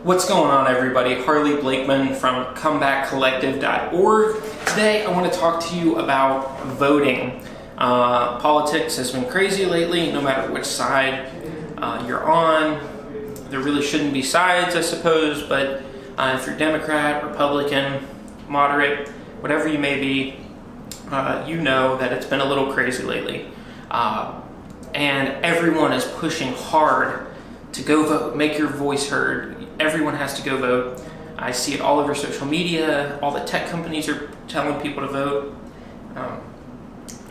What's going on, everybody? Harley Blakeman from comebackcollective.org. Today I want to talk to you about voting. Politics has been crazy lately, no matter which side you're on. There really shouldn't be sides, I suppose, but if you're Democrat, Republican, moderate, whatever you may be, you know that it's been a little crazy lately. And everyone is pushing hard to go vote, make your voice heard. Everyone has to go vote. I see it all over social media. All the tech companies are telling people to vote.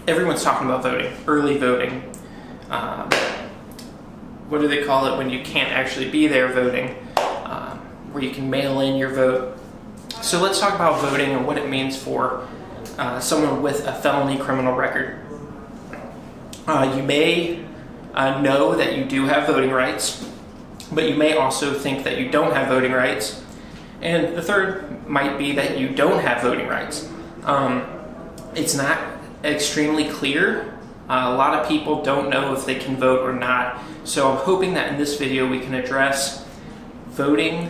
Everyone's talking about voting, early voting. What do they call it when you can't actually be there voting, where you can mail in your vote? So let's talk about voting and what it means for someone with a felony criminal record. You may know that you do have voting rights, but you may also think that you don't have voting rights. And the third might be that you don't have voting rights. It's not extremely clear. A lot of people don't know if they can vote or not. So I'm hoping that in this video we can address voting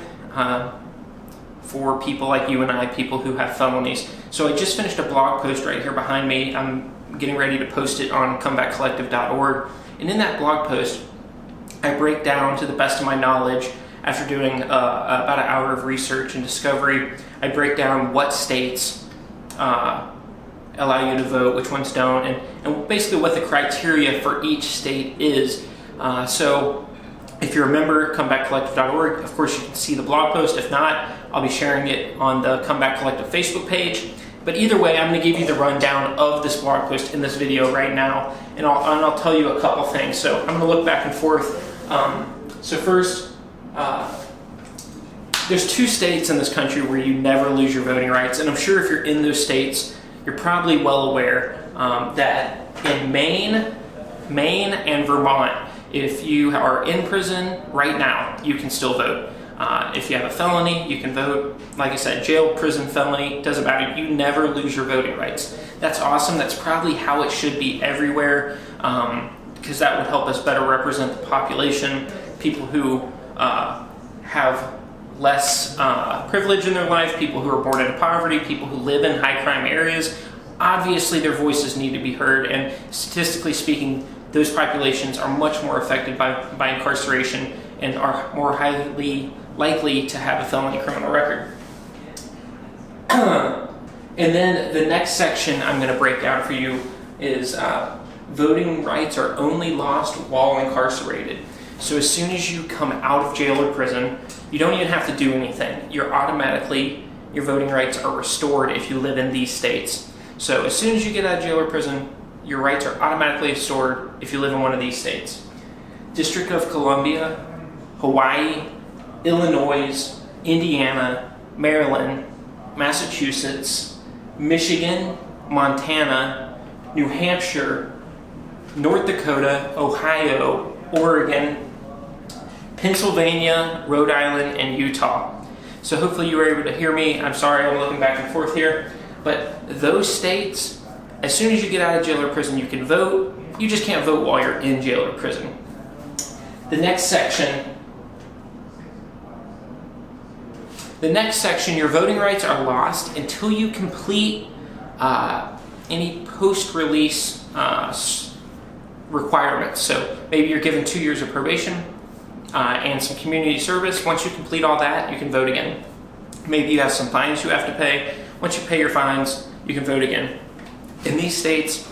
for people like you and I, people who have felonies. So I just finished a blog post right here behind me. I'm getting ready to post it on comebackcollective.org. And in that blog post, I break down, to the best of my knowledge, after doing about an hour of research and discovery, I break down what states allow you to vote, which ones don't, and basically what the criteria for each state is. So if you're a member, comebackcollective.org, of course you can see the blog post. If not, I'll be sharing it on the Comeback Collective Facebook page. But either way, I'm going to give you the rundown of this blog post in this video right now, and I'll tell you a couple things. So I'm going to look back and forth. So first, there's 2 states in this country where you never lose your voting rights, and I'm sure if you're in those states, you're probably well aware that in Maine and Vermont, if you are in prison right now, you can still vote. If you have a felony, you can vote. Like I said, jail, prison, felony, doesn't matter. You never lose your voting rights. That's awesome. That's probably how it should be everywhere, because that would help us better represent the population. People who have less privilege in their life, people who are born into poverty, people who live in high crime areas. Obviously, their voices need to be heard, and statistically speaking, those populations are much more affected by incarceration and are more highly likely to have a felony criminal record. And then the next section I'm going to break down for you is voting rights are only lost while incarcerated. So as soon as you come out of jail or prison, you don't even have to do anything. Your voting rights are restored if you live in these states. So as soon as you get out of jail or prison, your rights are automatically restored if you live in one of these states. District of Columbia, Hawaii, Illinois, Indiana, Maryland, Massachusetts, Michigan, Montana, New Hampshire, North Dakota, Ohio, Oregon, Pennsylvania, Rhode Island, and Utah. So hopefully you were able to hear me. I'm sorry I'm looking back and forth here. But those states, as soon as you get out of jail or prison, you can vote. You just can't vote while you're in jail or prison. The next section, your voting rights are lost until you complete any post-release requirements. So maybe you're given 2 years of probation and some community service. Once you complete all that, you can vote again. Maybe you have some fines you have to pay. Once you pay your fines, you can vote again. In these states,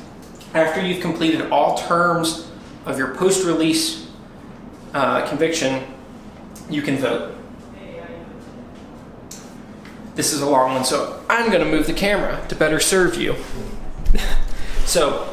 after you've completed all terms of your post-release conviction, you can vote. This is a long one, so I'm going to move the camera to better serve you. So,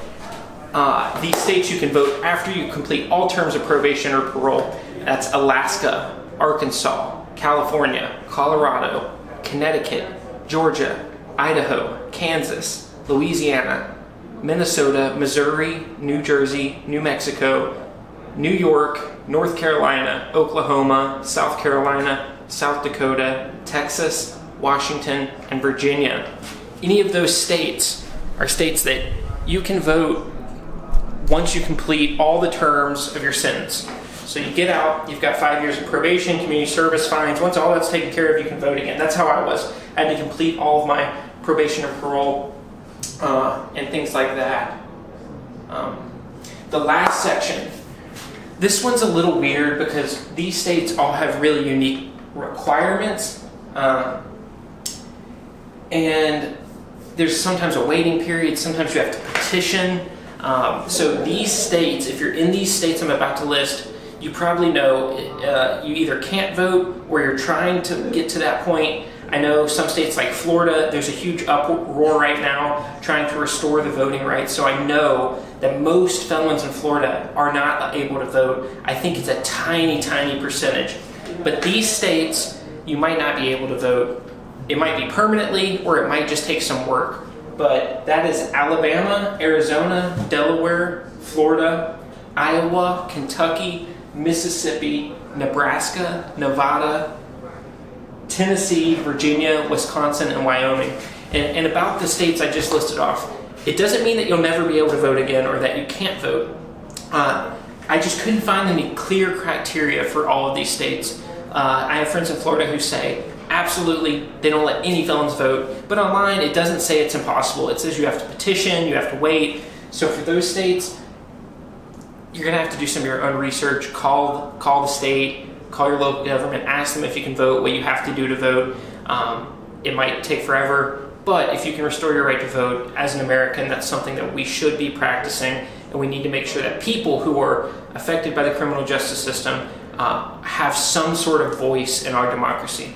these states you can vote after you complete all terms of probation or parole. That's Alaska, Arkansas, California, Colorado, Connecticut, Georgia, Idaho, Kansas, Louisiana, Minnesota, Missouri, New Jersey, New Mexico, New York, North Carolina, Oklahoma, South Carolina, South Dakota, Texas, Washington, and Virginia. Any of those states are states that you can vote once you complete all the terms of your sentence. So you get out, you've got 5 years of probation, community service, fines. Once all that's taken care of, you can vote again. That's how I was. I had to complete all of my probation and parole and things like that. The last section, this one's a little weird because these states all have really unique requirements, and there's sometimes a waiting period, sometimes you have to petition. So these states, if you're in these states I'm about to list, you probably know you either can't vote or you're trying to get to that point. I know some states like Florida, there's a huge uproar right now trying to restore the voting rights. So I know that most felons in Florida are not able to vote. I think it's a tiny, tiny percentage. But these states, you might not be able to vote. It might be permanently or it might just take some work. But that is Alabama, Arizona, Delaware, Florida, Iowa, Kentucky, Mississippi, Nebraska, Nevada, Tennessee, Virginia, Wisconsin, and Wyoming. And about the states I just listed off, it doesn't mean that you'll never be able to vote again or that you can't vote. I just couldn't find any clear criteria for all of these states. I have friends in Florida who say, absolutely, they don't let any felons vote. But online, it doesn't say it's impossible. It says you have to petition, you have to wait. So for those states, you're going to have to do some of your own research, call the state, call your local government, ask them if you can vote, what you have to do to vote. It might take forever, but if you can restore your right to vote as an American, that's something that we should be practicing, and we need to make sure that people who are affected by the criminal justice system have some sort of voice in our democracy.